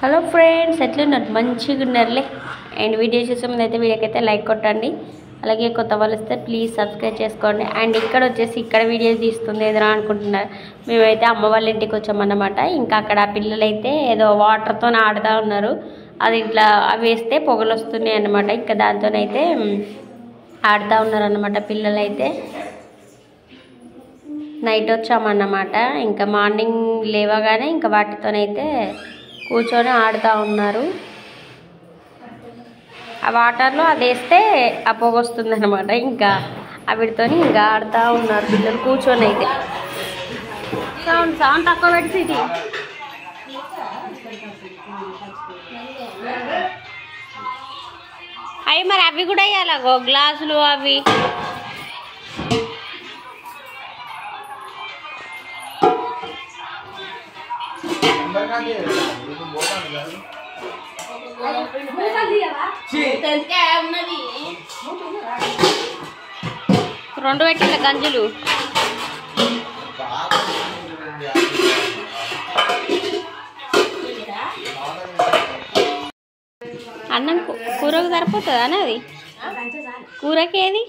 Hello friends, ఎట్లున్నారు? మంచిగా ఉన్నారులే. And video చూసే ముందు అయితే వీడియోకైతే లైక్ కొట్టండి. అలాగే కొత్త వాళ్ళు వస్తే ప్లీజ్ సబ్స్క్రైబ్ చేసుకోండి. అండ్ ఇక్కడ వీడియో తీస్తుంది ఏదైనా అనుకుంటున్నారు. మేమైతే అమ్మ వాళ్ళ ఇంటికి వచ్చామన్నమాట. ఇంకా అక్కడ పిల్లలైతే ఏదో వాటర్తో ఆడుతూ ఉన్నారు. అది ఇట్లా వేస్తే పొగలు వస్తున్నాయి అన్నమాట. ఇంకా దాంతోనైతే ఆడుతూ ఉన్నారన్నమాట పిల్లలైతే. నైట్ వచ్చామన్నమాట. ఇంకా మార్నింగ్ లేవగానే ఇంకా వాటితోనైతే కూర్చొని ఆడుతూ ఉన్నారు. ఆ వాటర్లో అది వేస్తే ఆ పొగ వస్తుంది అనమాట. ఇంకా వీటితో ఇంకా ఆడుతూ ఉన్నారు పిల్లలు కూర్చొని అయితే. సౌండ్ తక్కువ పెట్టి అవి మరి అవి కూడా వేయాలగో గ్లాసులు అవి. రెండు పెట్టిన గంజులు అన్నం కూరకు సరిపోతుందా అనేది? కూరకి ఏది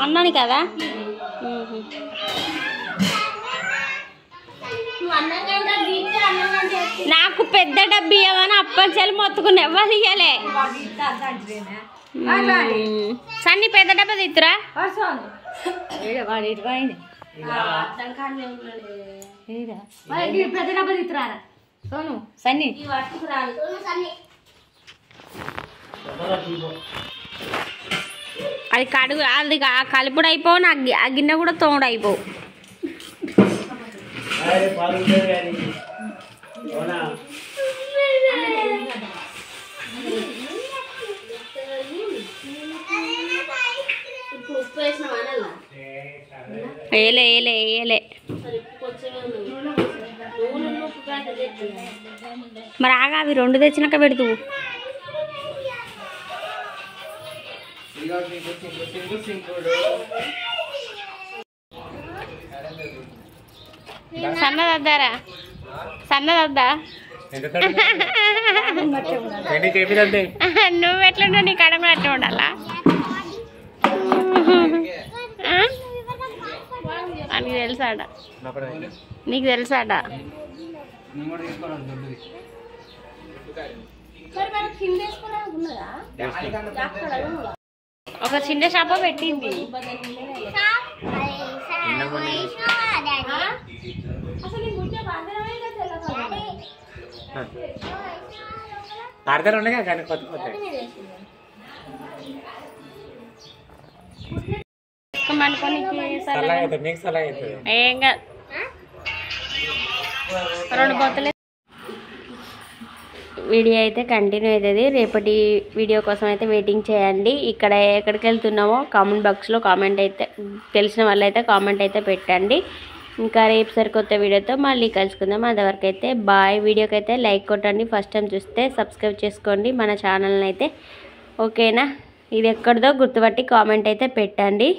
అన్నాని కదా. నాకు పెద్ద డబ్బు ఇవ్వమని అప్పంచాలు మొత్తుకుని ఎవ్వరు ఇయ్యలే. సన్ని పెద్ద డబ్బా తిత్తురా. పెద్ద డబ్బా తిత్తురా సోను. సన్ని అది కడుగు, అది కలుపుడు అయిపోవు. ఆ గిన్నె కూడా తోడు అయిపోవు. వేయలే వేయలే వేయలే. మరి ఆగా అవి రెండు తెచ్చినాక పెడుతూ. సన్నదద్దారా? సన్నదద్దా? నువ్వు ఎట్లుండో నీ కడమ అట్లా ఉండాలా? నీకు తెలుసాడ? నీకు తెలుసాడ? ఒక చిన్న షాప పెట్టింది. అర్థాలు ఉన్నాయి కానీ కొత్త కొత్త ఏం కాదు, రెండు బొత్తలే. వీడియో అయితే కంటిన్యూ అవుతుంది. రేపటి వీడియో కోసం అయితే వెయిటింగ్ చేయండి. ఇక్కడ ఎక్కడికి వెళ్తున్నామో కామెంట్ బాక్స్లో కామెంట్ అయితే, తెలిసిన వాళ్ళైతే కామెంట్ అయితే పెట్టండి. ఇంకా రేపు సరికొత్త వీడియోతో మళ్ళీ కలుసుకుందాం. అంతవరకు అయితే బాయ్. వీడియోకి అయితే లైక్ కొట్టండి. ఫస్ట్ టైం చూస్తే సబ్స్క్రైబ్ చేసుకోండి మన ఛానల్ని అయితే. ఓకేనా? ఇది ఎక్కడిదో గుర్తుపట్టి కామెంట్ అయితే పెట్టండి.